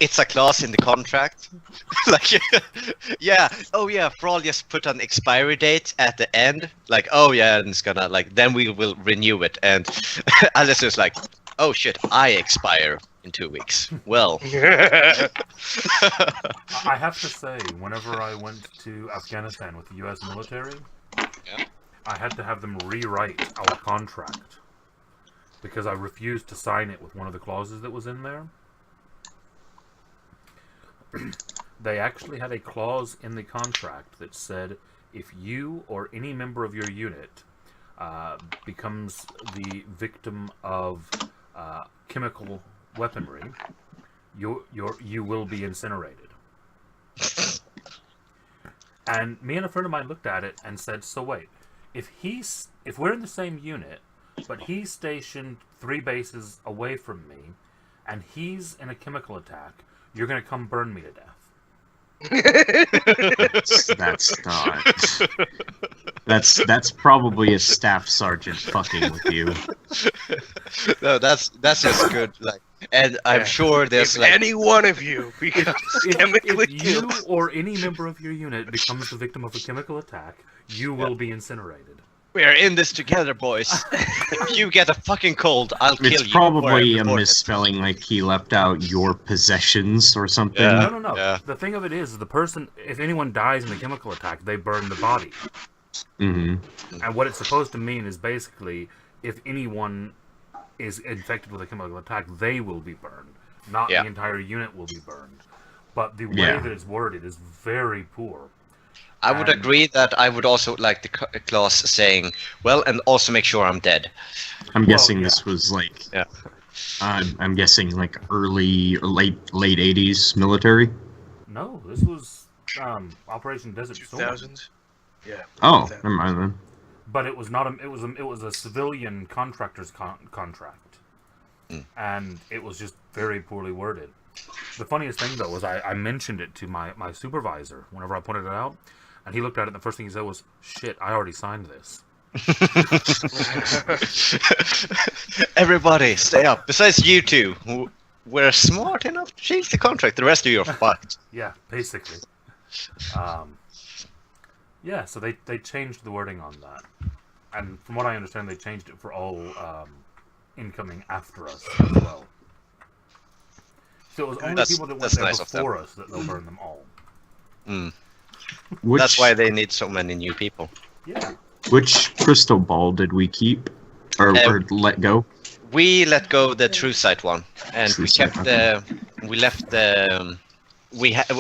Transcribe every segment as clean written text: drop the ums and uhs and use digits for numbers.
it's a clause in the contract. Like, yeah, oh yeah, Thrall just put an expiry date at the end. Like, oh yeah, and it's gonna like then we will renew it. And Alice is like, oh shit, I expire in 2 weeks. Well, I have to say, whenever I went to Afghanistan with the U.S. military, I had to have them rewrite our contract because I refused to sign it with one of the clauses that was in there. They actually had a clause in the contract that said if you or any member of your unit becomes the victim of chemical weaponry, you will be incinerated. And me and a friend of mine looked at it and said, so wait, if we're in the same unit, but he's stationed 3 bases away from me, and he's in a chemical attack, you're going to come burn me to death. That's not. That's probably a staff sergeant fucking with you. No, that's just good. Like, and I'm sure there's if like any one of you becomes chemically if you killed, or any member of your unit becomes the victim of a chemical attack, you will be incinerated. we're in this together, boys. If you get a fucking cold, I'll kill you. It's probably a before it. misspelling, like he left out your possessions or something. Yeah. No. Yeah. The thing of it is, the person, if anyone dies in the chemical attack, they burn the body. Mm-hmm. And what it's supposed to mean is basically, if anyone is infected with a chemical attack, they will be burned. Not the entire unit will be burned. But the way that it's worded is very poor. I would agree that I would also like the clause saying, well, and also make sure I'm dead. I'm guessing this was like, Yeah. I'm guessing like early or late 80s military. No, this was Operation Desert Storm. 2000s. Yeah. Oh, never mind then. But it was not a. It was a civilian contractor's contract, and it was just very poorly worded. The funniest thing though was I mentioned it to my supervisor whenever I pointed it out, and he looked at it and the first thing he said was, "Shit, I already signed this." Everybody, stay up. Besides you two, who were smart enough to change the contract, the rest of you are fucked. Yeah, basically. Yeah, so they changed the wording on that, and from what I understand, they changed it for all incoming after us as well. So it was only people that went there nice before us that they'll burn them all. That's why they need so many new people. Yeah. Which crystal ball did we keep or let go? We let go the True Sight one, and we kept the. We left the.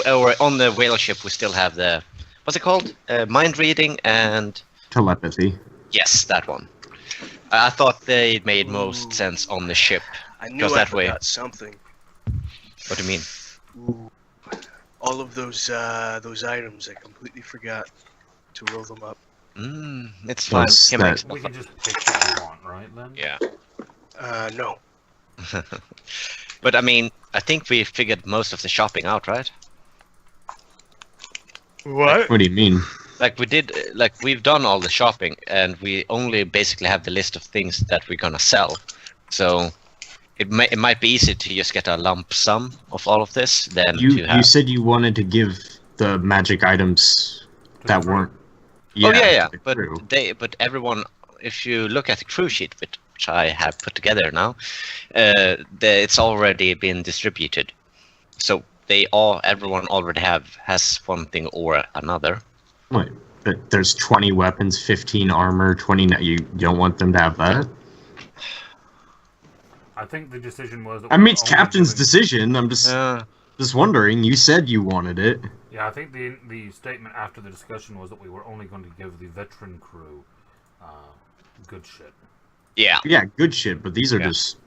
Or on the whale ship, we still have the. What's it called? Mind reading and Telepathy. yes, that one. I thought they made most sense on the ship. I knew Goes I that way. forgot something. What do you mean? Ooh. All of those items, I completely forgot to roll them up. It's fine. What's Can that? make stuff We up. can just pick what we want, right, then? Yeah. No. But I mean, I think we figured most of the shopping out, right? What? What do you mean? Like we did, like we've done all the shopping, and we only basically have the list of things that we're gonna sell. So it might be easy to just get a lump sum of all of this. Then You said you wanted to give the magic items that weren't. Yeah. to the But crew. but everyone, if you look at the crew sheet, which I have put together now, it's already been distributed. So everyone already has one thing or another. Wait, but there's 20 weapons, 15 armor, 20. You don't want them to have that? I think the decision was... That I we mean, were it's only captain's giving- decision. I'm just wondering. You said you wanted it. Yeah, I think the statement after the discussion was that we were only going to give the veteran crew good shit. Yeah. Yeah, good shit, but these are Yeah. just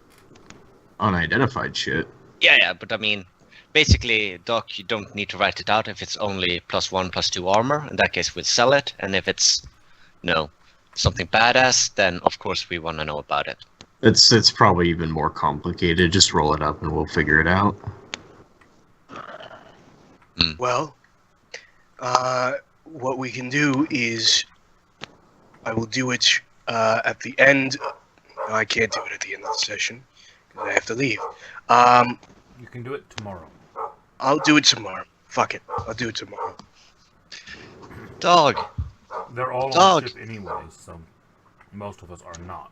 unidentified shit. Yeah, but I mean, basically, Doc, you don't need to write it out if it's only +1, +2 armor. In that case, we'll sell it, and if it's, something badass, then of course we want to know about it. It's probably even more complicated. Just roll it up and we'll figure it out. Well, what we can do is, I will do it at the end. No, I can't do it at the end of the session because I have to leave. You can do it tomorrow. I'll do it tomorrow. Fuck it. I'll do it tomorrow. Dog. They're all on Dog. the ship anyway, so most of us are not.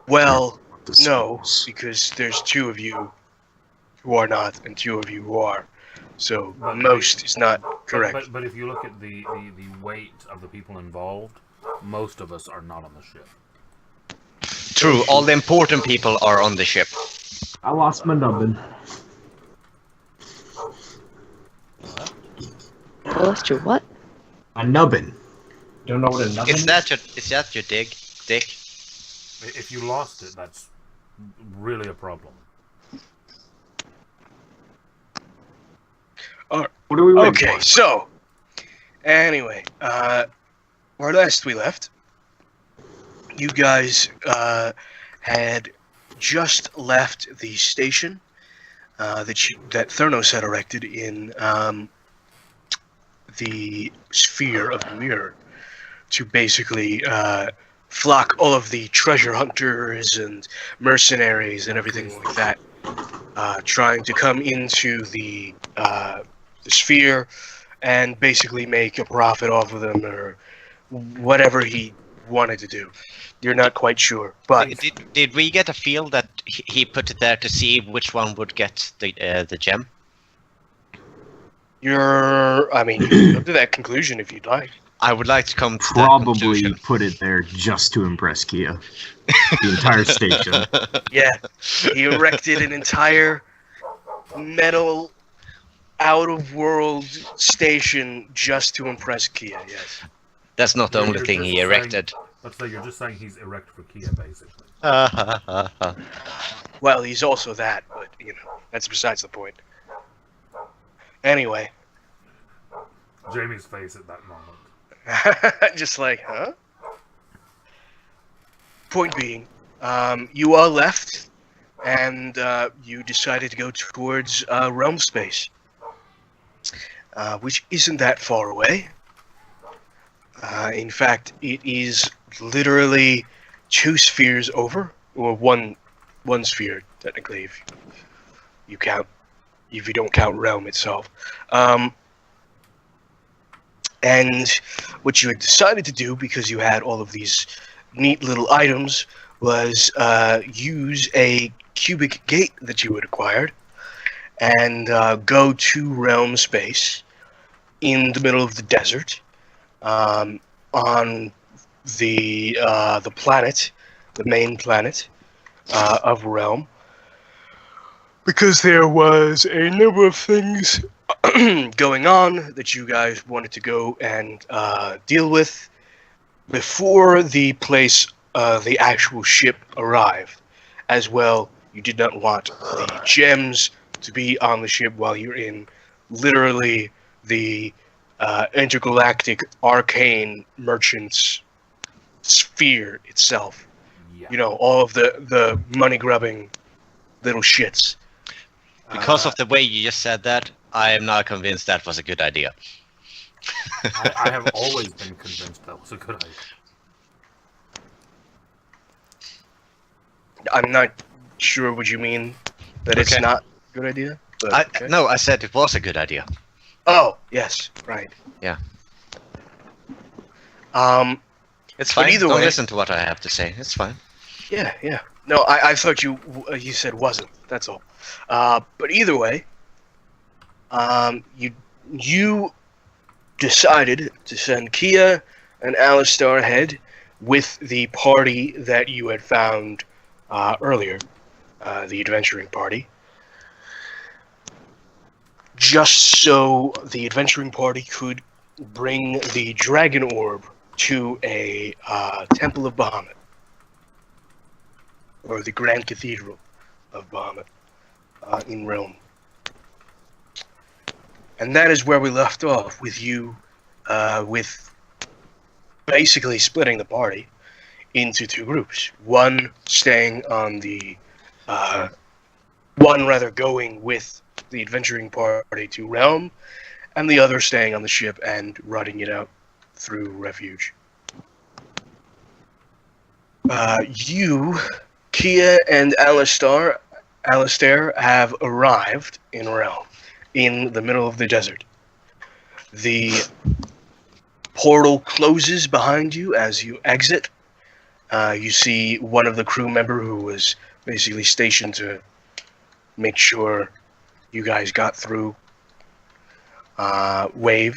Well, The no, schools. because there's 2 of you who are not, and 2 of you who are. So But- most is not correct. But if you look at the weight of the people involved, most of us are not on the ship. True, all the important people are on the ship. I lost my nubbin. I lost your what? A nubbin. Don't know what a nubbin Is that your dick? If you lost it, that's really a problem. What are we waiting Okay, for? so anyway, where last we left, you guys had just left the station that Thurnos had erected in the sphere of the mirror to basically flock all of the treasure hunters and mercenaries and everything like that, trying to come into the sphere and basically make a profit off of them or whatever he wanted to do. You're not quite sure, but Did we get a feel that he put it there to see which one would get the gem? you can come to that conclusion if you'd like. I would like to come to that Probably conclusion. put it there just to impress Kia. The entire station. Yeah, he erected an entire metal out-of-world station just to impress Kia, yes. That's not the You're only thing just he saying- erected. Let's say you're just saying he's erect for Kia, basically. Well, he's also that, but, that's besides the point. Anyway, Jamie's face at that moment. just like, huh? Point being, you all left, and you decided to go towards realm space, which isn't that far away. In fact, it is literally 2 spheres over, or one sphere technically, if you don't count realm itself. And what you had decided to do, because you had all of these neat little items, was use a cubic gate that you had acquired and go to realm space in the middle of the desert on the planet, the main planet of realm, because there was a number of things going on that you guys wanted to go and deal with before the actual ship arrived. As well, you did not want the gems to be on the ship while you're in literally the intergalactic arcane merchant's sphere itself. Yeah. All of the money-grubbing little shits. Because of the way you just said that, I am not convinced that was a good idea. I have always been convinced that was a good idea. I'm not sure what you mean that it's Okay. not a good idea. But, okay. No, I said it was a good idea. Oh, yes, right. Yeah. It's But fine. either Don't way- listen to what I have to say. It's fine. Yeah. No, I thought you said wasn't. That's all. But either way, you decided to send Kia and Alistar ahead with the party that you had found earlier, the adventuring party, just so the adventuring party could bring the dragon orb to a temple of Bahamut, or the Grand Cathedral of Bahamut in Rome. And that is where we left off, with you, with basically splitting the party into 2 groups. One staying on the, going with the adventuring party to Realm, and the other staying on the ship and routing it out through refuge. You, Kia and Alistar, Alistair, have arrived in Realm, in the middle of the desert. The portal closes behind you as you exit. You see one of the crew member who was basically stationed to make sure you guys got through. Wave.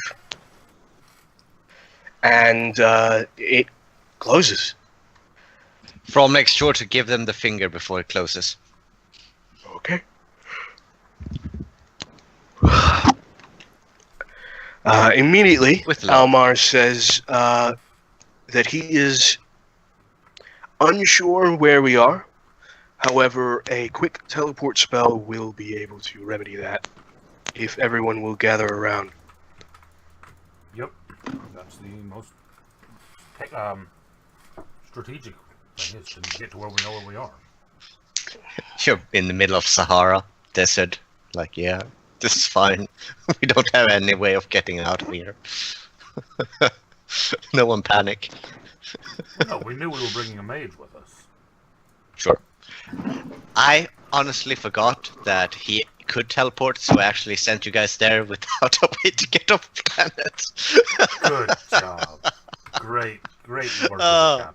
And it closes. From makes sure to give them the finger before it closes. Okay. Immediately, With love. Almar says that he is unsure where we are. However, a quick teleport spell will be able to remedy that if everyone will gather around. Yep. That's the most strategic thing is to get to where we know where we are. You're in the middle of Sahara desert. Like, yeah, this is fine. We don't have any way of getting out of here. No one panic. No, we knew we were bringing a mage with us. Sure. I honestly forgot that he could teleport, so I actually sent you guys there without a way to get off the planet. Good job. Great work, Oh. Captain.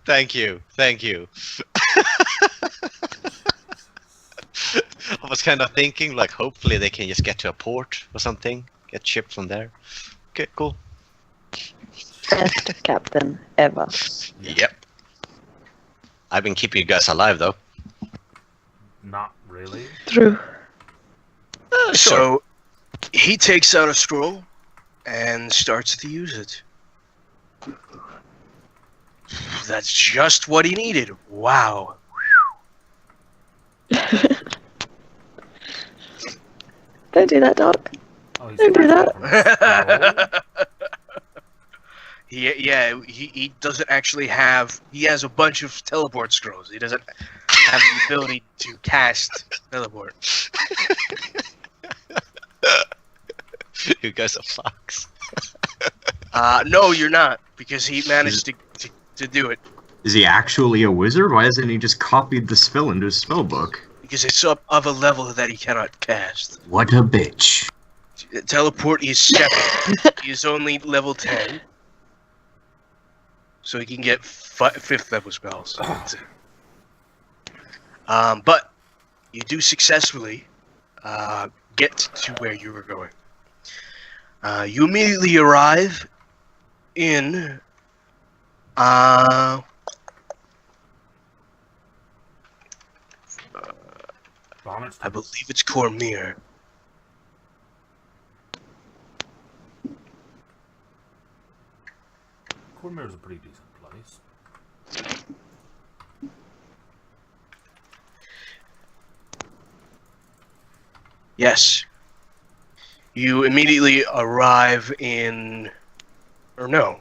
Thank you. I was kind of thinking, like, hopefully they can just get to a port or something, get shipped from there. Okay, cool. Best captain ever. Yep. I've been keeping you guys alive, though. Not really. True. So he takes out a scroll and starts to use it. That's just what he needed. Wow. Don't do that, dog. Oh, he's Don't do that. He doesn't actually have. He has a bunch of teleport scrolls. He doesn't have the ability to cast teleport. You guys are fucks. No, you're not, because he managed to do it. Is he actually a wizard? Why hasn't he just copied the spell into his spell book? Because it's up of a level that he cannot cast. What a bitch. Teleport is 7. He is only level 10. So he can get 5th level spells. But you do successfully get to where you were going. You immediately arrive in Bonnet's I believe it's Cormier. Cormier's a pretty decent place. Yes. You immediately arrive in... Or no.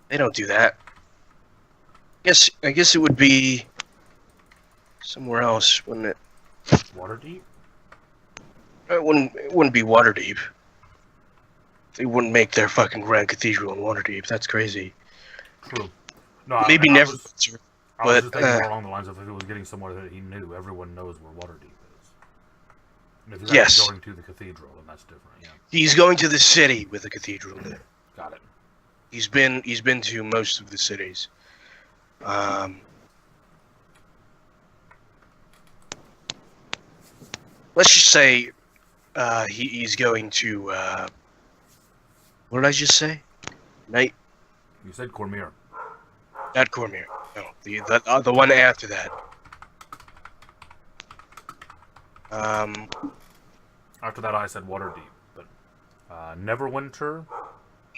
They don't do that. I guess it would be... somewhere else, wouldn't it? Waterdeep? It wouldn't be Waterdeep. They wouldn't make their fucking Grand Cathedral in Waterdeep. That's crazy. True. No, Maybe I never. was but, just thinking more along the lines of if he was getting somewhere that he knew, everyone knows where Waterdeep is. And if he's Yes. actually going to the cathedral, then that's different, yeah. He's going to the city with the cathedral there. Got it. He's been to most of the cities. Let's just say he's going to what did I just say? Night, You said Cormier. not Cormier. No, the one after that. After that, I said Waterdeep, but Neverwinter.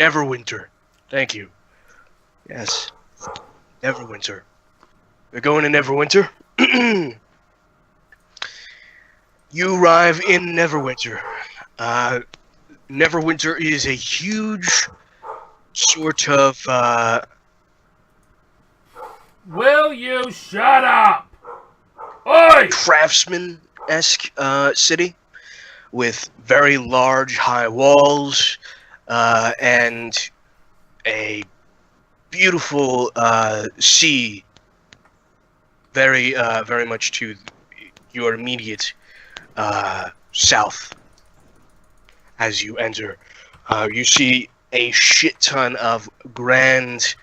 Neverwinter. Thank you. Yes, Neverwinter. We're going to Neverwinter. You arrive in Neverwinter. Neverwinter is a huge sort of Will you shut up? Oi! craftsman-esque city with very large high walls and a beautiful sea very much to your immediate south. As you enter, you see a shit ton of grand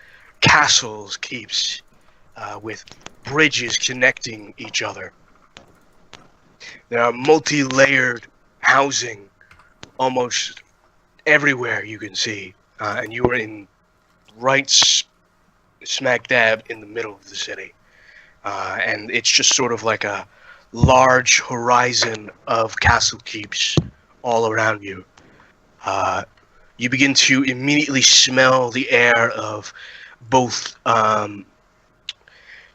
castles, keeps, with bridges connecting each other. There are multi-layered housing almost everywhere you can see, and you are in right smack dab in the middle of the city. And it's just sort of like a large horizon of castle keeps all around you. You begin to immediately smell the air of both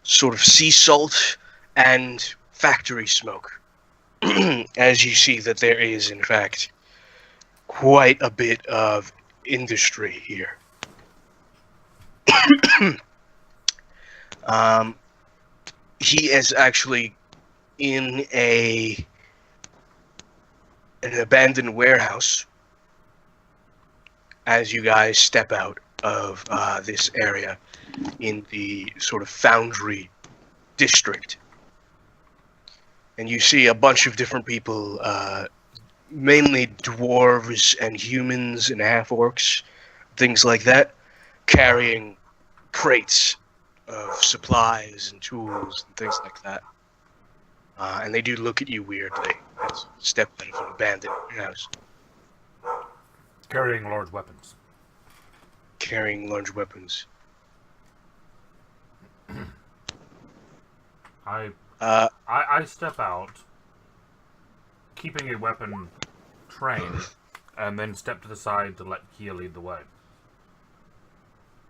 sort of sea salt and factory smoke, as you see that there is, in fact, quite a bit of industry here. He is actually in an abandoned warehouse as you guys step out of this area in the sort of foundry district. And you see a bunch of different people, mainly dwarves and humans and half-orcs, things like that, carrying crates of supplies and tools and things like that. And they do look at you weirdly as you step out of an abandoned warehouse. Carrying large weapons. Carrying large weapons. I step out, keeping a weapon trained, and then step to the side to let Kia lead the way.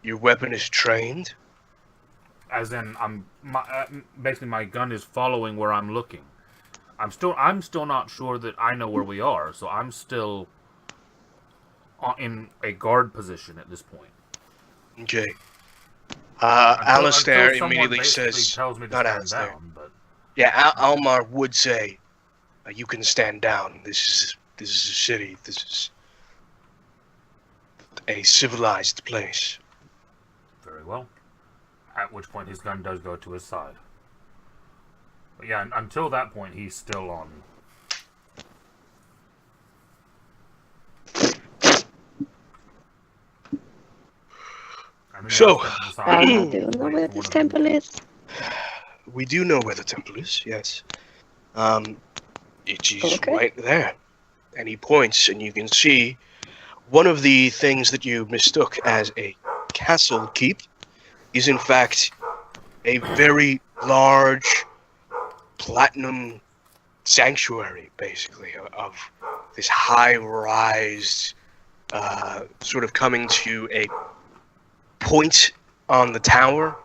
Your weapon is trained? As in, basically my gun is following where I'm looking. I'm still not sure that I know where we are, so I'm still in a guard position at this point. Okay. Alistair someone immediately basically says, tells me to not stand Alistair. down, but Yeah, Almar would say, you can stand down. This is a city. This is a civilized place. very well. At which point his gun does go to his side. But yeah, until that point, he's still on. So, I do know where this temple is. we do know where the temple is, yes. It is Okay. right there. And he points, and you can see one of the things that you mistook as a castle keep is in fact a very large platinum sanctuary, basically, of this high-rise, sort of coming to a point on the tower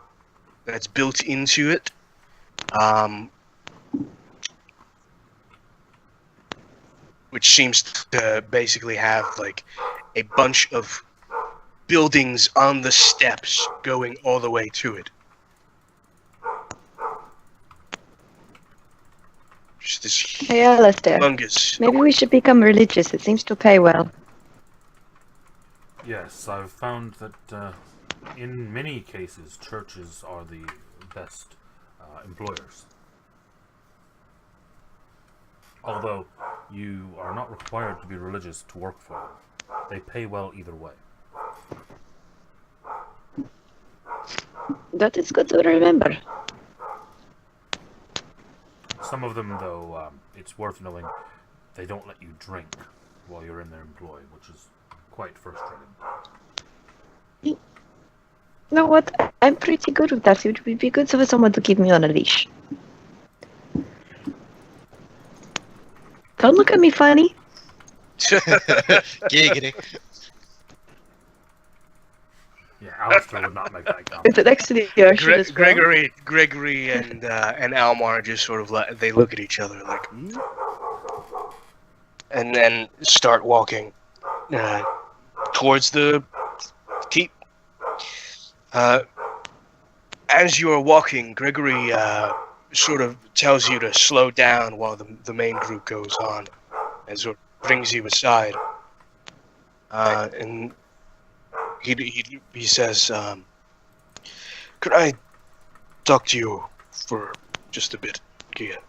that's built into it. Which seems to basically have like a bunch of buildings on the steps going all the way to it. Just this Hey, Alistair. humongous. Maybe we should become religious. It seems to pay well. Yes, I've found that in many cases, churches are the best employers. Although you are not required to be religious to work for them. They pay well either way. That is good to remember. Some of them, though, it's worth knowing, they don't let you drink while you're in their employ, which is quite frustrating. You know what? I'm pretty good with that. It would be good for someone to keep me on a leash. Don't look at me funny. Giggity. Yeah, Alistair would not make that comment. It's actually your shit as well. Gregory and Almar just sort of they look at each other like, and then start walking towards the keep. As you are walking, Gregory sort of tells you to slow down while the main group goes on, and sort of brings you aside. And he says, "Could I talk to you for just a bit, Kia?"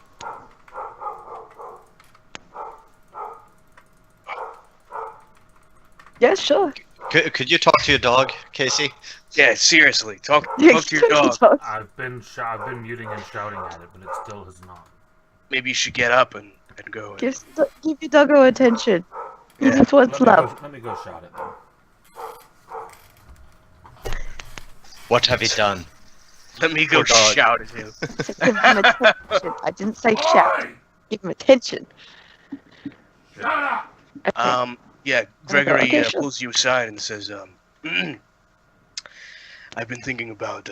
Yeah, sure. Could you talk to your dog, Casey? Yeah, seriously, talk to your dog. I've been muting and shouting at it, but it still has not. Maybe you should get up and go. Give your doggo attention. He Yeah. just wants love. Let me go shout it then. What have you done? Let me go Poor dog. shout at him. Give him attention. I didn't say shout. Give him attention. Shut up! Okay. Yeah, Gregory Okay, sure. pulls you aside and says, I've been thinking about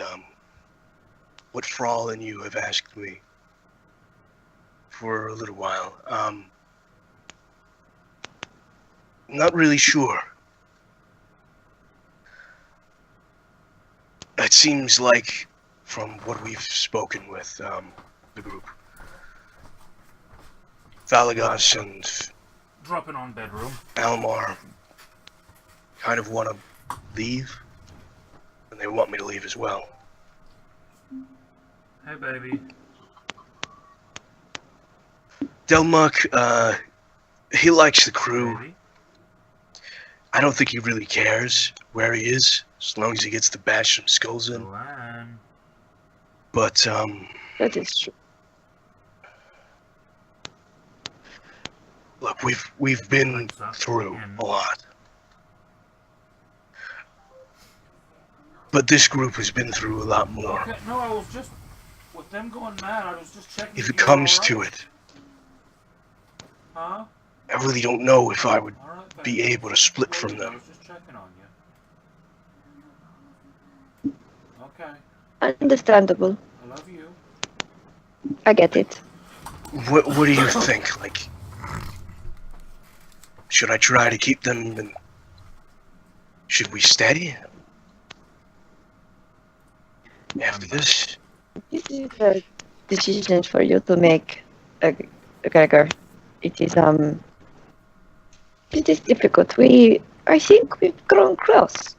what Frawl and you have asked me for a little while. Not really sure. It seems like, from what we've spoken with the group, Valagas and Dropping on bedroom. Almar kind of want to leave, and they want me to leave as well. Hey, baby. Delmuck, he likes the crew. Baby. I don't think he really cares where he is, as long as he gets to bash some skulls in. Joanne. But, That is true. look, we've been through a lot. But this group has been through a lot more. Okay, no, I was just... With them going mad, I was just checking If you it comes were to alright. it, Huh? I really don't know if I would Alright, be baby. able to split from I them. was just checking on you. Okay. Understandable. I love you. I get it. What do you think? Like, should I try to keep them, and should we stay after this? This is a decision for you to make, Gregor. It is difficult. I think we've grown close.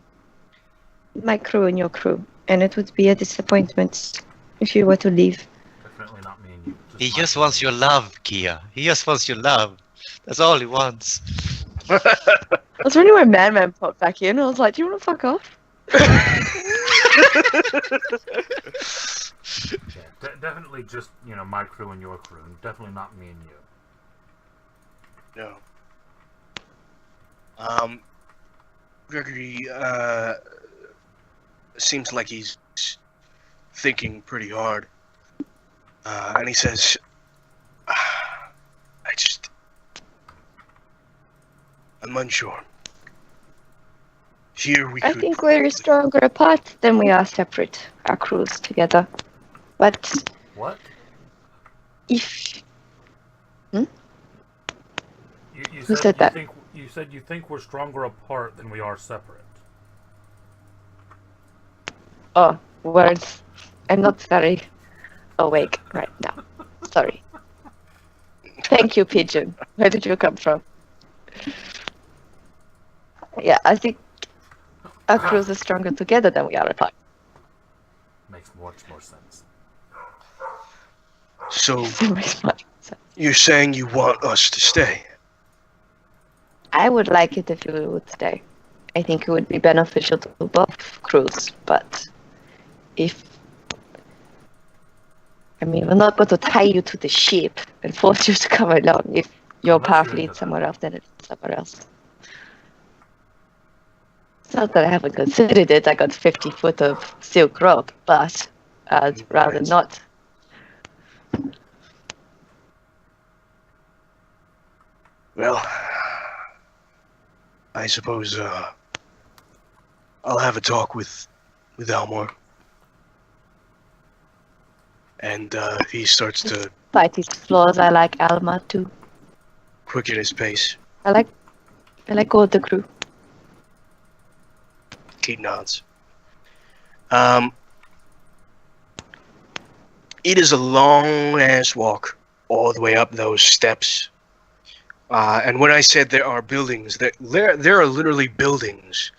My crew and your crew, and it would be a disappointment if you were to leave. Definitely not me and you. He just wants your love, Kia. He just wants your love. That's all he wants. I was wondering where Man popped back in. I was like, do you want to fuck off? Yeah, definitely just, my crew and your crew. Definitely not me and you. No. Gregory, seems like he's thinking pretty hard. And he says, I'm unsure. Here we I could... think we're stronger apart than we are separate. Our crews together. But What? if You Who said that? You said you think we're stronger apart than we are separate. words, I'm not very awake right now. Sorry. Thank you, Pigeon. Where did you come from? Yeah, I think our crews are stronger together than we are apart. Makes much more sense. So, It makes much sense. you're saying you want us to stay? I would like it if you would stay. I think it would be beneficial to both crews, but we're not going to tie you to the ship and force you to come along. If your Unless path you're leads into somewhere else, then it's somewhere else. It's not that I haven't considered it. I got 50 foot of silk rope, but I'd rather Right. not. Well, I suppose I'll have a talk with Elmore, and he starts to Fight his flaws. I like Alma too. quicken his pace. I like all the crew. He nods. It is a long ass walk all the way up those steps. And when I said there are buildings, there are literally buildings,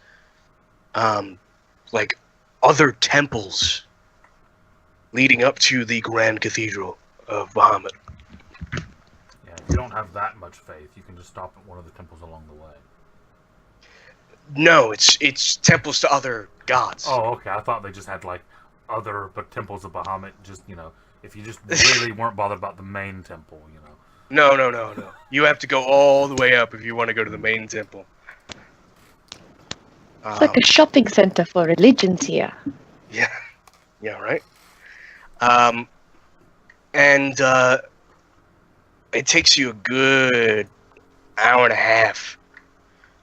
like other temples leading up to the Grand Cathedral of Bahamut. Yeah, if you don't have that much faith, you can just stop at one of the temples along the way. No, it's temples to other gods. Oh, okay. I thought they just had like other but temples of Bahamut. Just if you just really weren't bothered about the main temple, No. You have to go all the way up if you want to go to the main temple. It's like a shopping center for religions here. Yeah, right. And it takes you a good hour and a half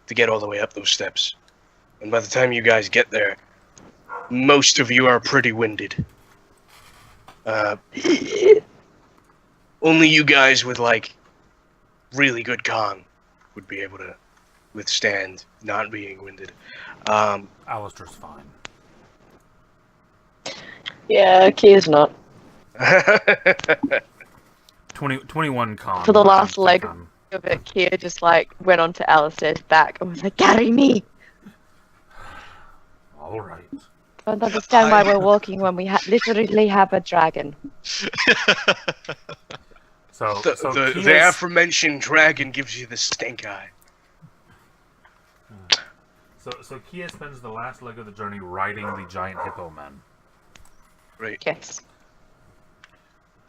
to get all the way up those steps. And by the time you guys get there, most of you are pretty winded. Only you guys with, like, really good con would be able to withstand not being winded. Alistair's fine. Yeah, Kia's not. 21 con. For the last I'm leg on- of it, Kia just like went onto Alistair's back and was like, "Carry me." All right. Don't understand why we're walking when we literally have a dragon. So The Kia's- aforementioned dragon gives you the stink eye. So Kia spends the last leg of the journey riding the giant hippo man. Right. Yes.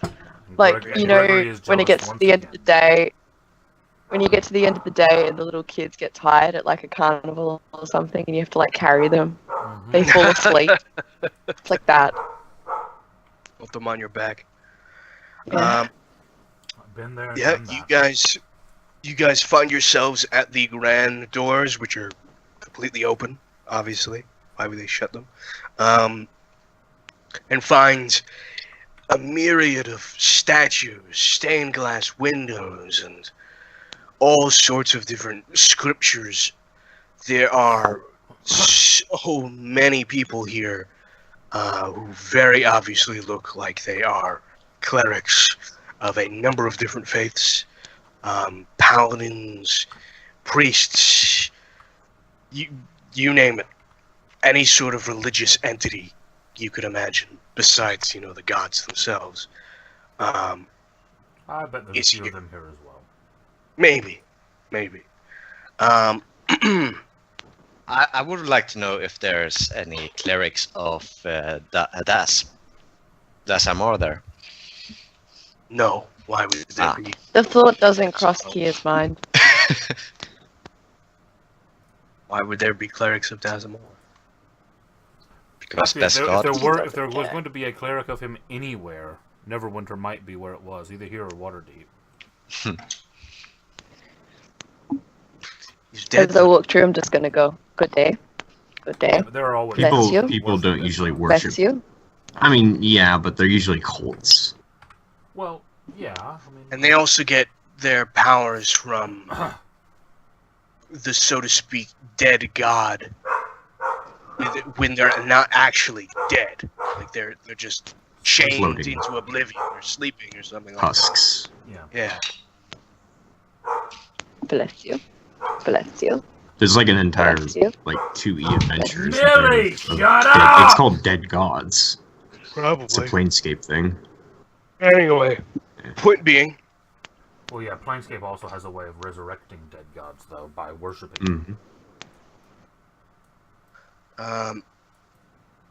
And Like, Greg- you and know, Gregory is when it jealous gets to once the end of the again. day, when you get to the end of the day and the little kids get tired at like a carnival or something and you have to like carry them, Mhm. they fall asleep. It's like that. Put them on your back. Yeah. I've been there. Yeah, done you that. guys find yourselves at the grand doors, which are completely open, obviously. Why would they shut them? And find a myriad of statues, stained glass windows, and all sorts of different scriptures. There are so many people here who very obviously look like they are clerics of a number of different faiths, paladins, priests, you name it. Any sort of religious entity you could imagine, besides, the gods themselves. I bet there's It's a few you. of them here as well. Maybe. I would like to know if there's any clerics of Das Amor there. No, why would there Ah. be? The thought doesn't cross Kia's mind. Why would there be clerics of Dazamor? Because Actually, best god. if there was going to be a cleric of him anywhere, Neverwinter might be where it was, either here or Waterdeep. He's dead. As I walk through, I'm just gonna go, "Good day. Good day. But there are always Bless you. People don't usually worship. Bless you." I mean, yeah, but they're usually cults. Well, yeah. I mean, And they also get their powers from the, so to speak, dead god. When they're not actually dead, like they're just chained Floating. into oblivion or sleeping or something like Husks. yeah. that. Bless you. Bless you. There's like an entire Bless you. like 2E adventures. Millie, of shut dead- up! It's called Dead Gods. Yeah, It's a probably. Planescape thing. Anyway, point being, Well, yeah. Planescape also has a way of resurrecting dead gods, though, by worshiping. hmm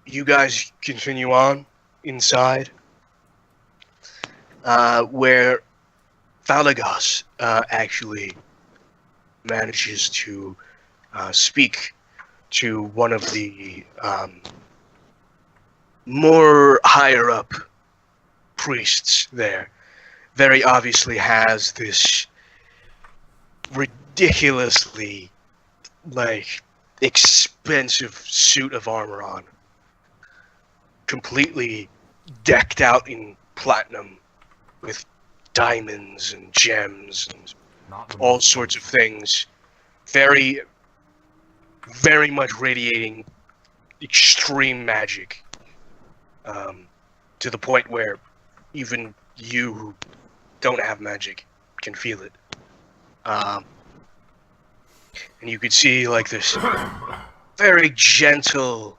you guys continue on inside, where Thalagas actually manages to speak to one of the more higher up priests there. Very obviously has this ridiculously, like, expensive suit of armor on. Completely decked out in platinum with diamonds and gems and Not the all most sorts of things. Very, very much radiating extreme magic. To the point where even you who don't have magic can feel it. And you could see like this very gentle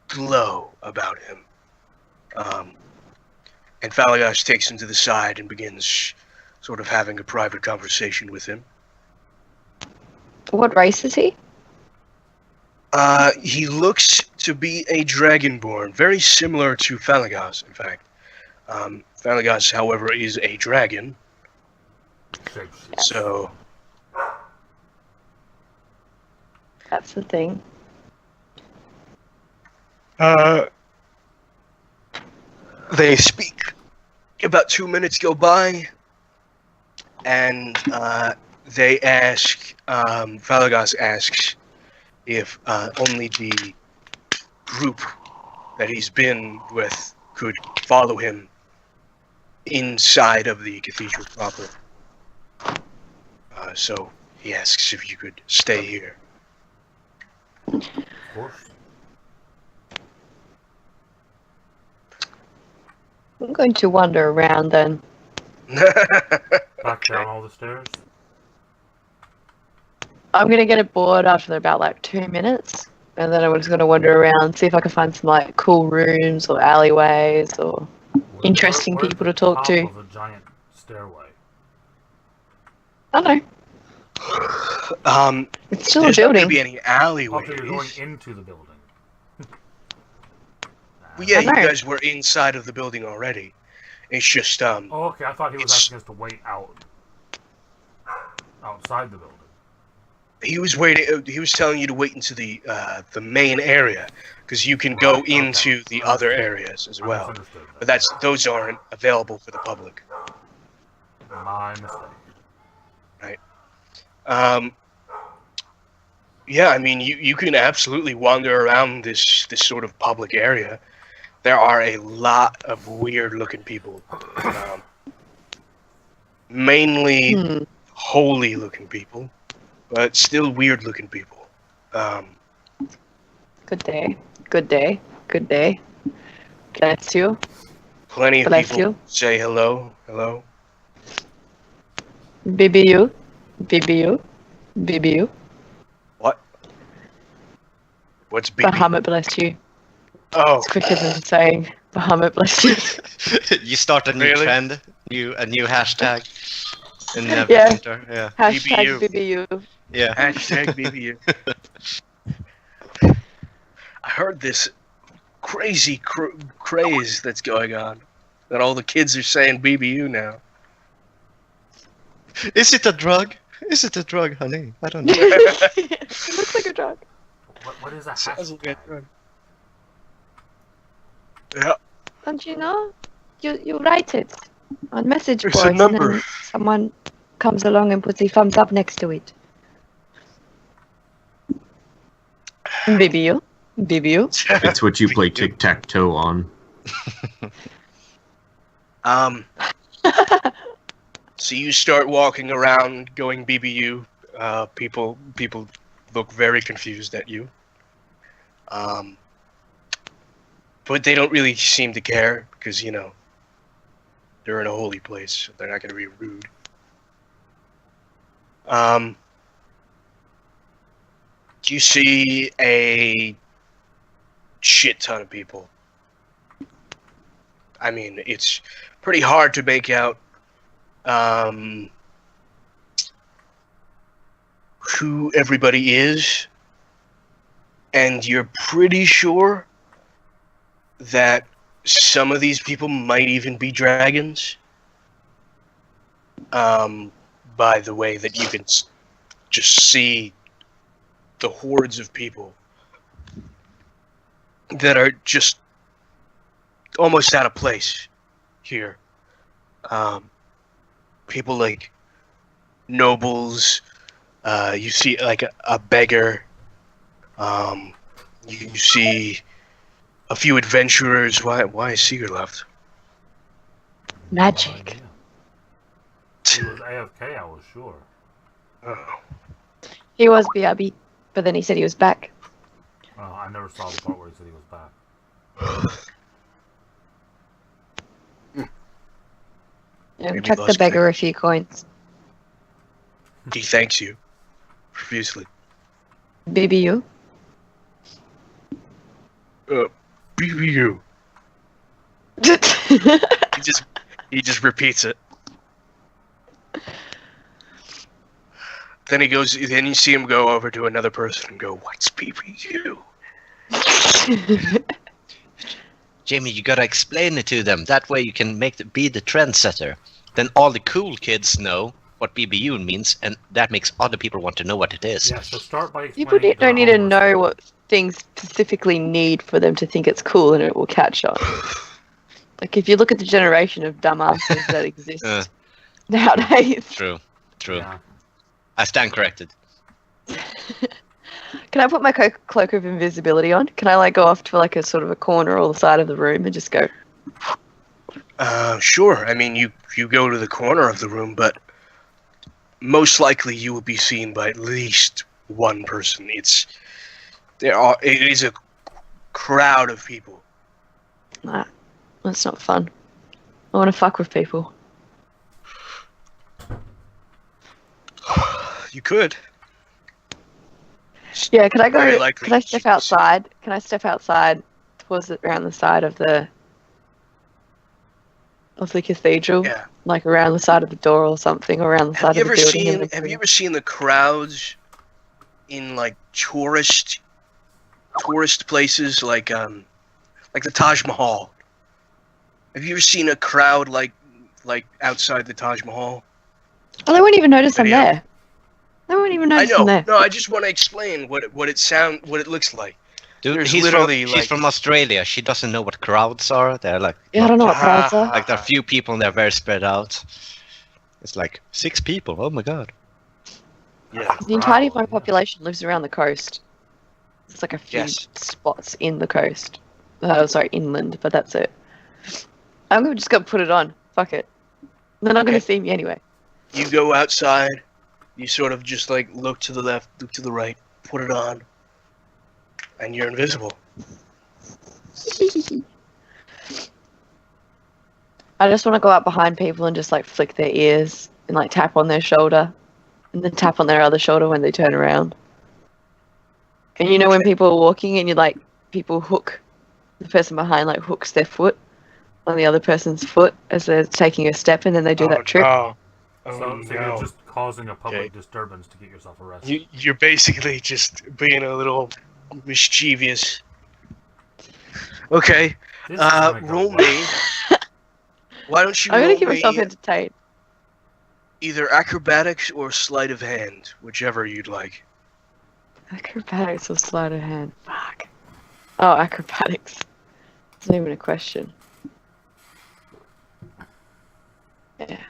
glow about him. And Falagash takes him to the side and begins sort of having a private conversation with him. What race is he? He looks to be a dragonborn, very similar to Phalagos, in fact. Phalagos, however, is a dragon, so That's the thing. they speak. About 2 minutes go by, and they ask, Phalagos asks if only the group that he's been with could follow him inside of the cathedral proper. So he asks if you could stay here. Of course. I'm going to wander around then. Back down all the stairs. I'm gonna get bored after about like 2 minutes, and then I'm just gonna wander around, see if I can find some like cool rooms or alleyways or interesting Where's people the to talk top to. of a giant stairway. I don't know. It's still a There's not going to building. be any Oh, so you're going alleyways. into the building. Well, yeah, I you know. guys were inside of the building already. It's just Oh, okay. I thought he was It's- asking us to wait outside the building. he was waiting. He was telling you to wait into the main area because you can go Right, okay. into the other areas as I well. misunderstood But that. those aren't available for the public. My mistake. Yeah, I mean, you can absolutely wander around this sort of public area. There are a lot of weird-looking people, mainly Hmm. holy-looking people, but still weird-looking people. Good day. Good day. Good day. Bless you. Plenty of Bless people you. say hello, hello. BBU. BBU. BBU. What's BB? Bahamut bless you. Oh, It's quicker than saying Bahamut bless you. You start a new Really? trend, a new hashtag in the Yeah. winter. Yeah, Hashtag BBU. BBU. yeah. hashtag BBU. I heard this crazy craze that's going on. That all the kids are saying BBU now. Is it a drug? Is it a drug, honey? I don't know. It looks like a drug. What is a Sounds like a hashtag? drug. Yeah, Don't you know? You write it on message There's boards, a and number. then someone comes along and puts a thumbs up next to it. BBU. BBU. It's what you play tic-tac-toe on. So you start walking around, going BBU. People look very confused at you. But they don't really seem to care because they're in a holy place. So they're not going to be rude. You see a shit ton of people. I mean, it's pretty hard to make out who everybody is, and you're pretty sure that some of these people might even be dragons. By the way that you can just see the hordes of people that are just almost out of place here. People like nobles. You see like a beggar. You see a few adventurers. Why is Seeger left? Magic. He was AFK, I was sure. Oh. He was BRB, but then he said he was back. I never saw the part where he said he was back. Yeah, Maybe chuck the lost beggar a few coins. He thanks you profusely. BBU. BBU. He just repeats it. Then he goes. Then you see him go over to another person and go, "What's BBU?" Jamie, you gotta explain it to them. That way you can be the trendsetter. Then all the cool kids know what BBU means, and that makes other people want to know what it is. Yeah, so start by People explaining don't need the to homeless know people. what things specifically need for them to think it's cool, and it will catch on. Like if you look at the generation of dumbasses that exist nowadays. True. Yeah. I stand corrected. Can I put my cloak of invisibility on? Can I like go off to like a sort of a corner or the side of the room and just go? Sure. I mean, you go to the corner of the room, but most likely you will be seen by at least one person. It is a crowd of people. Nah, that's not fun. I want to fuck with people. You could. Yeah, can I go? Very likely Can I step you- outside? Can I step outside towards around the side of the cathedral? Yeah. Like around the side of the door or something, or around the Have side you of the ever building. seen? and Have you everything. ever seen the crowds in like tourist places like the Taj Mahal? Have you ever seen a crowd like outside the Taj Mahal? Oh, they won't even notice I'm Video. there. They won't even I notice I'm know. there. No, I just want to explain what it looks like. Dude, There's he's literally, from, like- he's from Australia. She doesn't know what crowds are. They're like Yeah, I don't know what crowds are. like there are few people and they're very spread out. It's like 6 people. Oh my god. Yeah. The entirety of my Wow, yeah. population lives around the coast. It's like a few Yes. spots in the coast. Sorry, inland, but that's it. I'm just gonna put it on. Fuck it. They're not gonna Okay. see me anyway. You go outside. You sort of just like look to the left, look to the right, put it on, and you're invisible. I just want to go out behind people and just like flick their ears and like tap on their shoulder and then tap on their other shoulder when they turn around. And you know when people are walking and you like people hook the person behind like hooks their foot on the other person's foot as they're taking a step and then they do that trip. No. So you're just causing a public disturbance to get yourself arrested. You're basically just being a little mischievous. Okay, This is gonna go roll well. me. Why don't you I'm roll gonna keep me myself entertained. either acrobatics or sleight of hand, whichever you'd like. Acrobatics or sleight of hand? Fuck. Oh, acrobatics. It's not even a question. Yeah.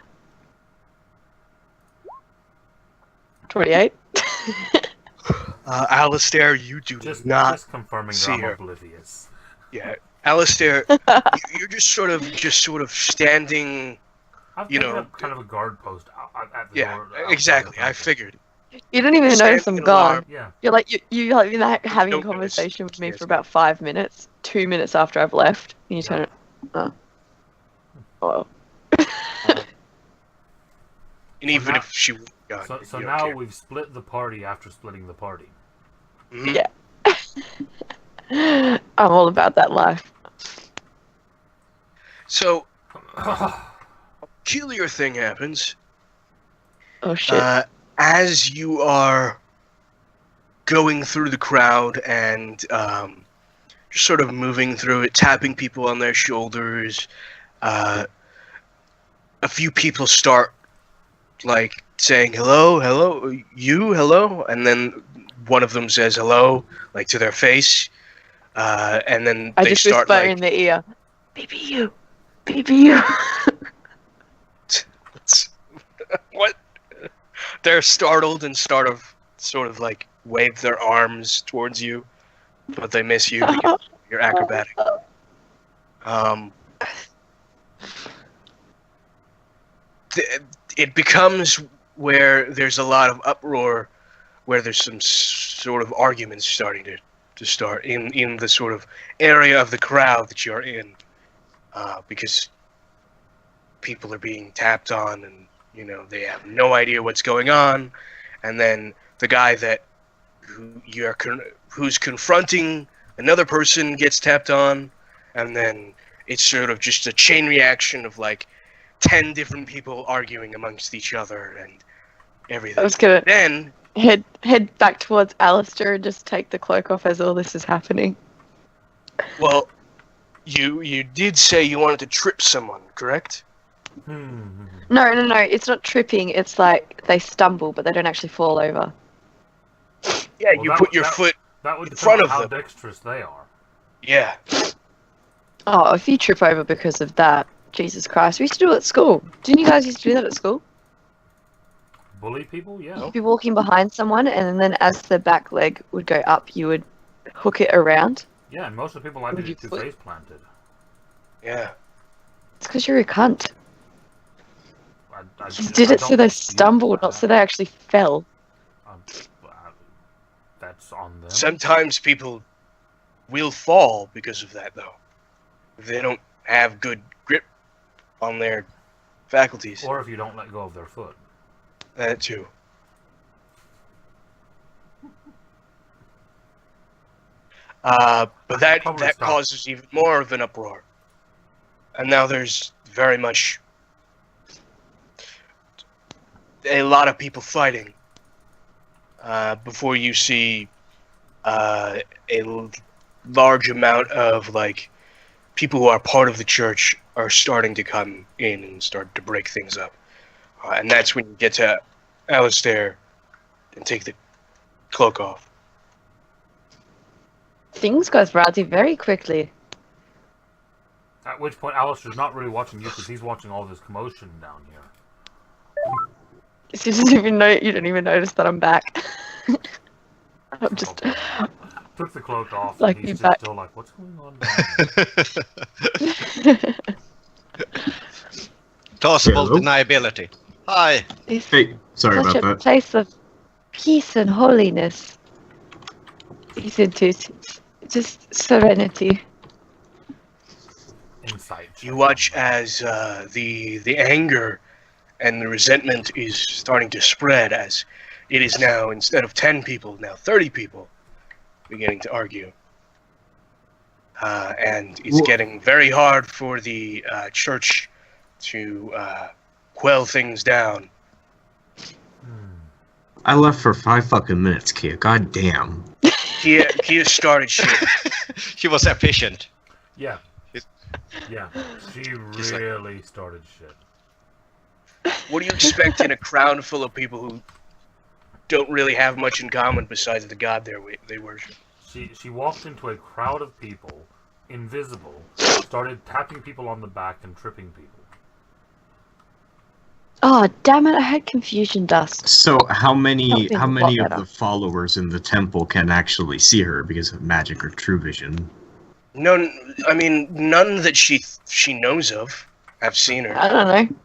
28? Alistair, you do Just not. confirming see that I'm her. oblivious. Yeah, Alistair, you're just sort of standing. I've You taken know, up kind of a guard post at the Yeah, door. outside exactly. the I country. figured. You don't even notice I'm Standing gone. alarm. Yeah. You're like you have been having a Don't notice. conversation with me Yes, for about 5 minutes, 2 minutes after I've left, and you turn it. Oh. Oh. And even now- if she was gone, So you don't now care. we've split the party after splitting the party. Mhm. Yeah. I'm all about that life. So, peculiar thing happens. Oh shit. As you are going through the crowd and just sort of moving through it, tapping people on their shoulders, a few people start like saying hello, hello, you, hello, and then one of them says hello, like to their face, and then I they just start whisper like, in their ear, BBU, BBU. what? They're startled and sort of like wave their arms towards you, but they miss you because you're acrobatic. It becomes where there's a lot of uproar, where there's some sort of arguments starting to start in the sort of area of the crowd that you're in, because people are being tapped on and they have no idea what's going on, and then the guy who's confronting another person gets tapped on, and then it's sort of just a chain reaction of like 10 different people arguing amongst each other, and everything. I was gonna Then, head back towards Alistair and just take the cloak off as all this is happening. well, you did say you wanted to trip someone, correct? No, it's not tripping. It's like they stumble, but they don't actually fall over. Yeah, Well, you put your foot That would in depend front on of how them. dexterous they are. Yeah. Oh, if you trip over because of that, Jesus Christ. We used to do it at school. Didn't you guys used to do that at school? Bully people? Yeah. You'd be walking behind someone, and then as the back leg would go up, you would hook it around. Yeah, and most of the people I Would did you it to flip? face planted. Yeah. It's because you're a cunt. I You did it so they stumbled, not so they actually fell. That's on them. Sometimes people will fall because of that, though. If they don't have good grip on their faculties. Or if you don't let go of their foot. That too. But that Probably stop. causes even more of an uproar. And now there's very much a lot of people fighting before you see large amount of like people who are part of the church are starting to come in and start to break things up. And that's when you get to Alistair and take the cloak off. Things goes rowdy very quickly. At which point Alistair's not really watching you because he's watching all this commotion down here. You don't even notice that I'm back. I'm just Took the cloak off like and he's you back. just still like, what's going on down here? Plausible Hello? deniability. Hi. It's Hey, sorry such about a that. place of peace and holiness. Isn't it? Just serenity. Insight. You watch as the anger and the resentment is starting to spread as it is now, instead of 10 people, now 30 people beginning to argue. And it's Wha- getting very hard for the church to quell things down. I left for 5 fucking minutes, Kia. God damn. Kia started shit. He was efficient. Yeah. He's- Yeah. She He's like- really started shit. What do you expect in a crowd full of people who don't really have much in common besides the god they worship? She walked into a crowd of people, invisible, started tapping people on the back and tripping people. Oh, damn it, I had confusion dust. So how many Something how a many lot of better. the followers in the temple can actually see her because of magic or true vision? No, I mean none that she knows of. I've seen her. I don't know.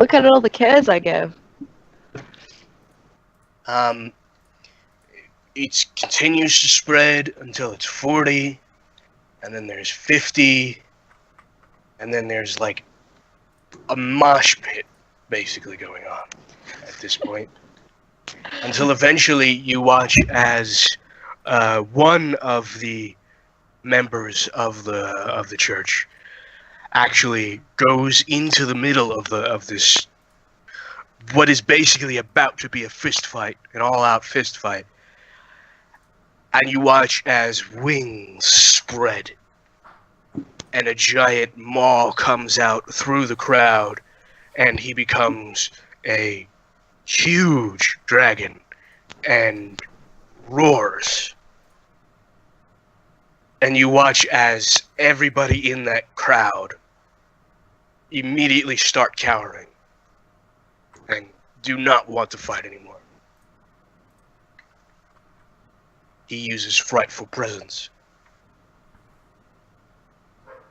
Look at all the cares I gave. It continues to spread until it's 40, and then there's 50, and then there's like a mosh pit basically going on at this point. Until eventually you watch as one of the members of the church actually goes into the middle of this what is basically about to be a fist fight, an all-out fist fight. And you watch as wings spread and a giant maw comes out through the crowd and he becomes a huge dragon and roars. And you watch as everybody in that crowd immediately start cowering and do not want to fight anymore. He uses frightful presence.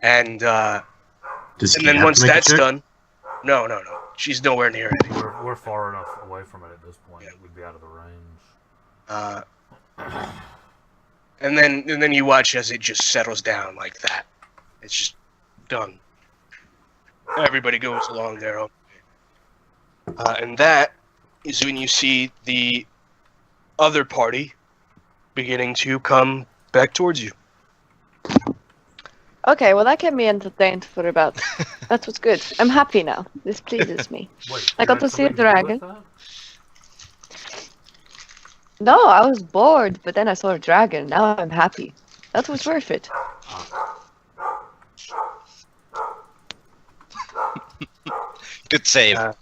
And Does and Kia then have once to make a that's check? done, no. She's nowhere near anything. We're far enough away from it at this point. We'd be out of the range. And then you watch as it just settles down like that. It's just done. Everybody goes along their own way. And that is when you see the other party beginning to come back towards you. Okay, well that kept me entertained for about. That was good. I'm happy now. This pleases me. Wait, I you got had to see a something to do with dragon. that? No, I was bored, but then I saw a dragon. Now I'm happy. That was worth it. Good save. Uh,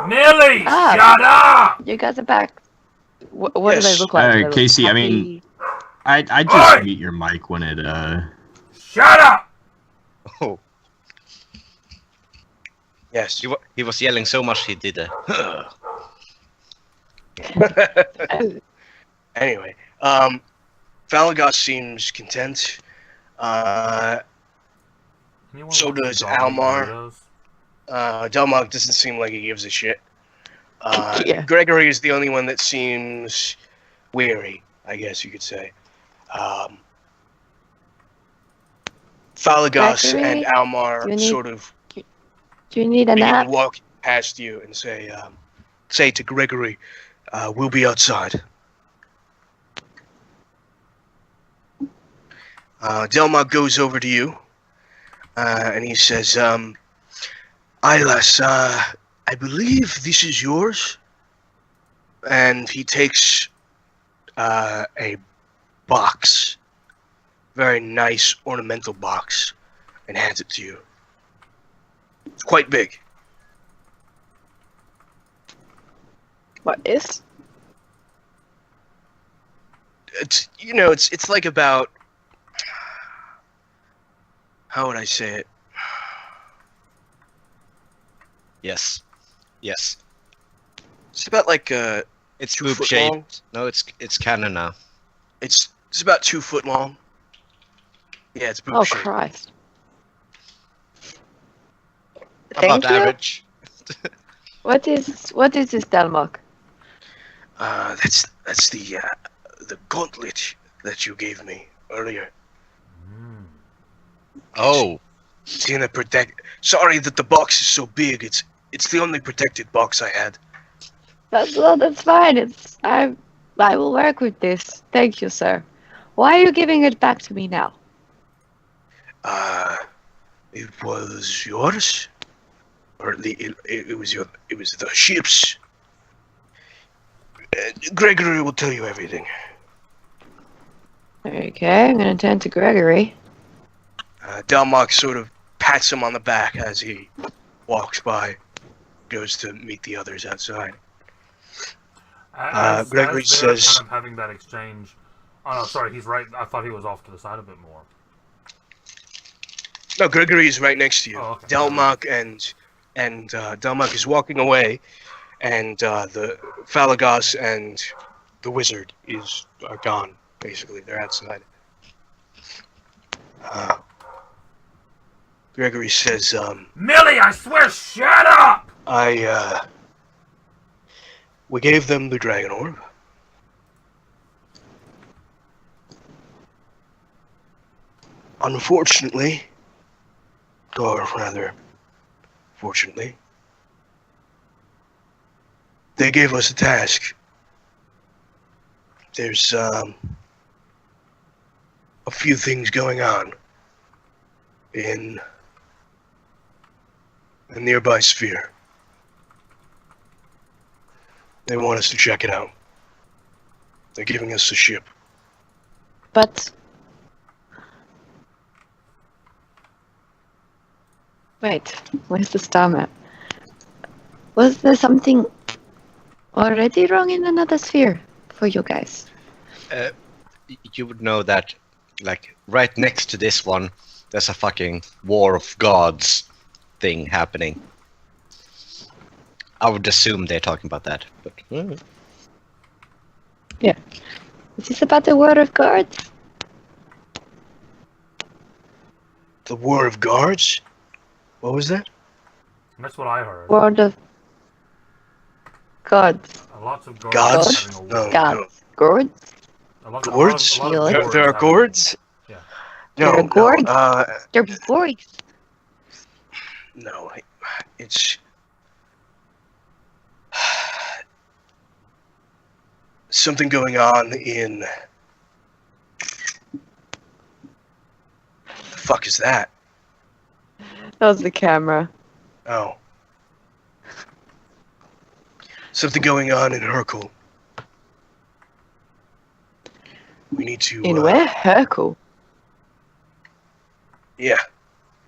Millie, Ah. shut up! You guys are back. What do they Yes. look like? Do they look Casey, I mean- happy? I just Oi! mute your mic when it Shut up! Oh, yes. he was yelling so much he did a. Oh, Anyway, Falagos seems content. Anyone So want some does dog meat Almar. burritos? Delmok doesn't seem like he gives a shit. Yeah. Gregory is the only one that seems weary, I guess you could say. Falagos Gregory, and Almar you need sort of do you need a begin nap? walking past you and say to Gregory, we'll be outside. Delmok goes over to you, and he says, Ilas, I believe this is yours. And he takes a box, very nice ornamental box, and hands it to you. It's quite big. What is? It's like about, how would I say it? Yes. Yes. It's about like It's 2 boob foot shaped. long. No, it's canon now. It's about 2 foot long. Yeah, it's boob Oh shaped. Christ! About Thank you. average. What is this Delmok? That's the gauntlet that you gave me earlier. Mm. Oh, It's in a Sorry that the box is so big. It's the only protected box I had. That's fine. I will work with this. Thank you, sir. Why are you giving it back to me now? It was yours, or it was the ship's. Gregory will tell you everything. Okay, I'm gonna turn to Gregory. Delmok sort of pats him on the back as he walks by, goes to meet the others outside. Gregory As they're says- kind of having that exchange. Oh no, sorry, he's right. I thought he was off to the side a bit more. No, Gregory is right next to you. Oh, okay. Delmok and Delmok is walking away, and the Falagos and the wizard are gone. Basically, they're outside. Gregory says, Millie, I swear, shut up! we gave them the dragon orb. Unfortunately, or rather, fortunately, they gave us a task. There's a few things going on in a nearby sphere. They want us to check it out. They're giving us a ship. But wait, where's the star map? Was there something already wrong in another sphere for you guys? you would know that, like, right next to this one, there's a fucking War of Gods thing happening. I would assume they're talking about that, but Is this about the Word of Gods? The War of Guards? What was that? That's what I heard. Word of Gods. Lots of guards. Gods? having a No, war. Gods. no. Gourds? Gourds? A lot of There- dwarves There are having- gourds? Yeah. There are No, gourds? no, They're boys. no, it's... something going on in... The fuck is that? That was the camera. Oh. Something going on in Hercule. We need to... In where? Hercule? Yeah,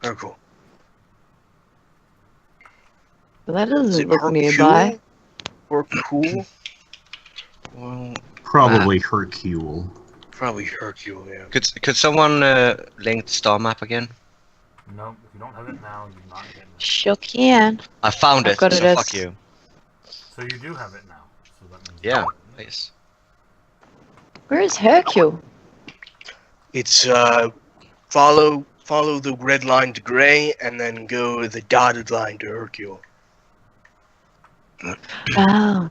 Hercule. Well, that Is doesn't it look Hercule? nearby. Hercule? Well, Probably Hercule. probably Hercule, yeah. Could someone link the star map again? No, if you don't have it now, you're not getting it. Sure can. I found I've it, got it so as- fuck you. So you do have it now. So that means Yeah, please. Where is Hercule? It's follow the red line to gray, and then go the dotted line to Hercule. Oh.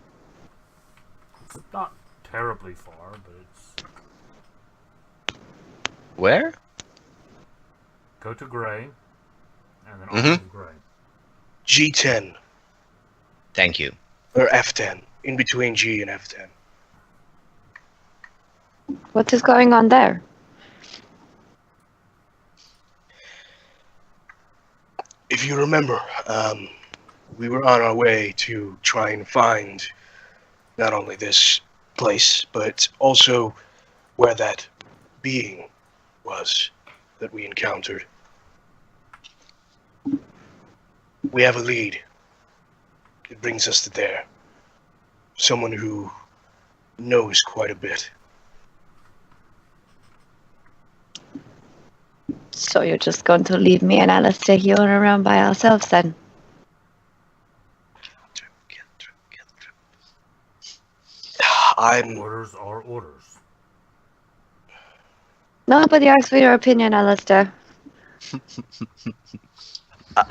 it's not terribly far, but it's Where? go to gray, and then Mhm. off of gray. G10 Thank you. or F10, in between G and F10. What is going on there? If you remember, we were on our way to try and find not only this place, but also where that being was that we encountered. We have a lead. It brings us to there. Someone who knows quite a bit. So you're just going to leave me and Alistair here around by ourselves then? I'm Orders are orders. Nobody asked for your opinion, Alistair.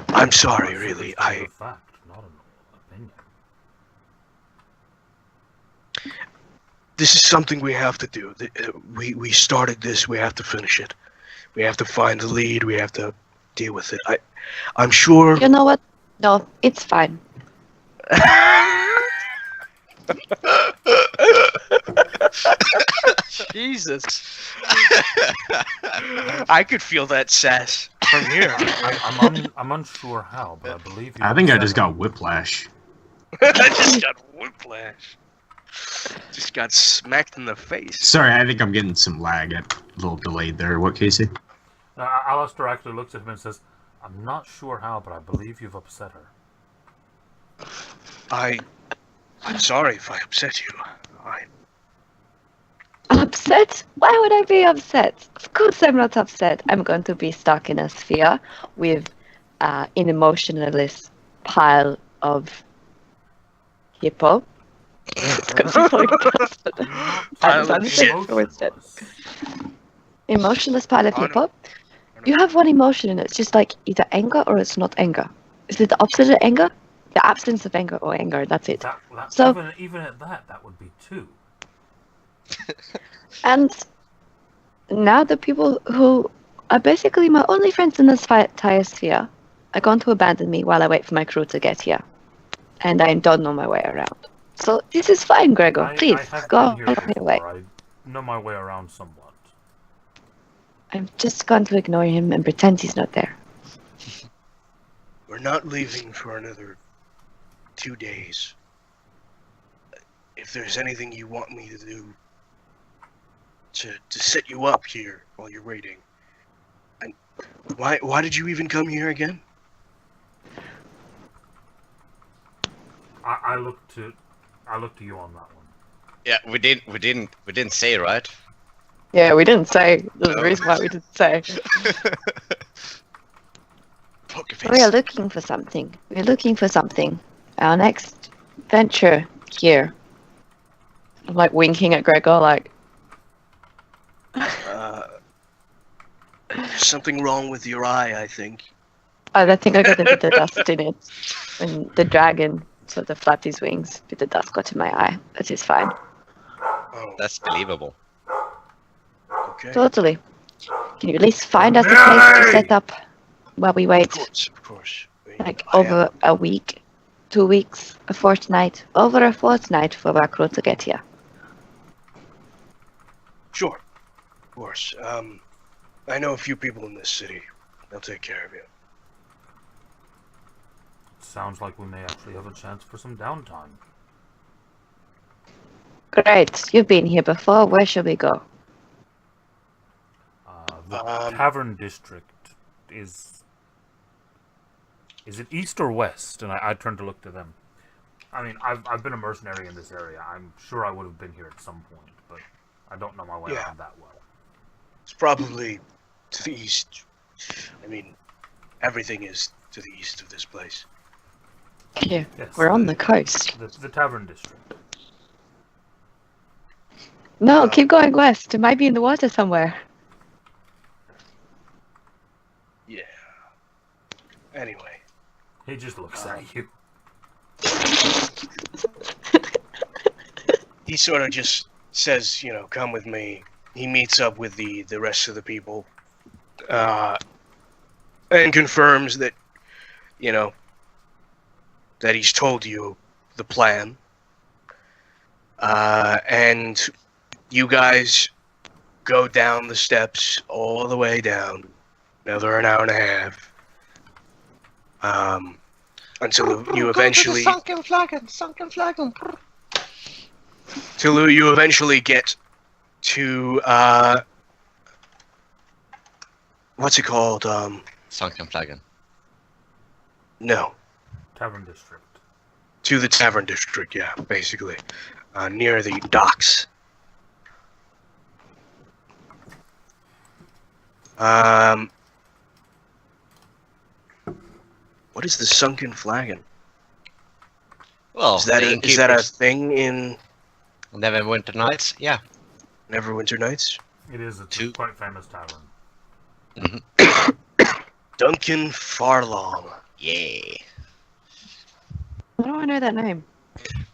I'm sorry, It's a really. statement of fact, not an opinion. This is something we have to do. We started this. We have to finish it. We have to find the lead. We have to deal with it. I'm sure. You know what? No, it's fine. Jesus. I could feel that sass from here. I'm unsure how, but I believe you. I think I just got whiplash. I just got whiplash. Just got smacked in the face. Sorry, I think I'm getting some lag. A little delayed there. What, Casey? Alistair actually looks at him and says, "I'm not sure how, but I believe you've upset her." I'm sorry if I upset you. Upset? Why would I be upset? Of course I'm not upset. I'm going to be stuck in a sphere with an emotionless pile of hippo. It's going to be like that. Pile I'm of shit. instead. Emotionless pile of hippo. You have one emotion and it's just like either anger or it's not anger. Is it the opposite of anger? The absence of anger or anger, that's it. So- Even at that, that would be 2. And now the people who are basically my only friends in this entire sphere are going to abandon me while I wait for my crew to get here. And I don't know my way around. So this is fine, Gregor. Please, I have go been here on your way. before. I know my way around somewhat. I'm just going to ignore him and pretend he's not there. We're not leaving for another 2 days. If there's anything you want me to do to set you up here while you're waiting. And why did you even come here again? I look to you on that one. Yeah, we didn't say, right? Yeah, we didn't say. There's a reason why we didn't say. Poker We are face. looking for something. We're looking for something. Our next venture here. I'm like winking at Gregor, like, There's something wrong with your eye, I think. I think I got a bit of dust in it. When the dragon sort of flapped his wings, a bit of dust got in my eye. That is fine. Oh, That's believable. okay. Totally. Can you at least find us a place to set up while we wait? Of course. Like I over a week, 2 weeks, a fortnight, over a fortnight for our crew to get here. Sure. Of course. I know a few people in this city. They'll take care of you. Sounds like we may actually have a chance for some downtime. Great. You've been here before. Where shall we go? The Tavern District is it east or west? And I turned to look to them. I mean, I've been a mercenary in this area. I'm sure I would have been here at some point, but I don't know my way around that well. It's probably to the east. I mean, everything is to the east of this place. Yeah, Yes, we're on the coast. The Tavern District. No, keep going west. It might be in the water somewhere. Yeah. Anyway. He just looks at you. He sort of just says, you know, come with me. He meets up with the rest of the people. And confirms that, you know, that he's told you the plan. And you guys go down the steps all the way down. Another an hour and a half. Until you eventually... Sunken flagon. Till you eventually get to, what's it called? Sunken flagon. No. Tavern District. To the Tavern District, yeah, basically. Near the docks. What is the Sunken Flagon? Well, Is that a thing in Neverwinter Nights? Yeah. Neverwinter Nights? It is. It's a Two. quite famous tavern. Duncan Farlong. Yeah. Why do I know that name?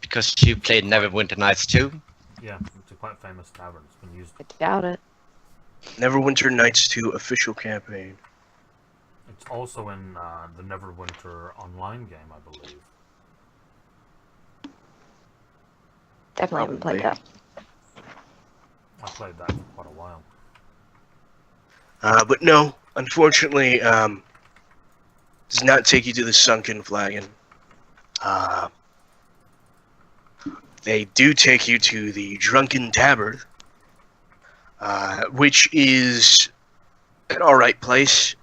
Because you played Neverwinter Nights too? Yeah, it's a quite famous tavern. It's been used. I doubt it. Neverwinter Nights 2 official campaign. It's also in the Neverwinter online game, I believe. Definitely haven't played that. I played that for quite a while. But no, unfortunately, does not take you to the Sunken Flagon. They do take you to the Drunken Tabard, which is an alright place,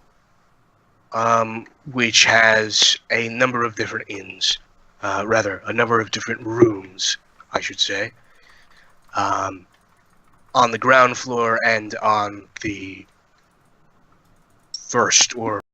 which has a number of different inns, rather, a number of different rooms, I should say, on the ground floor and on the first or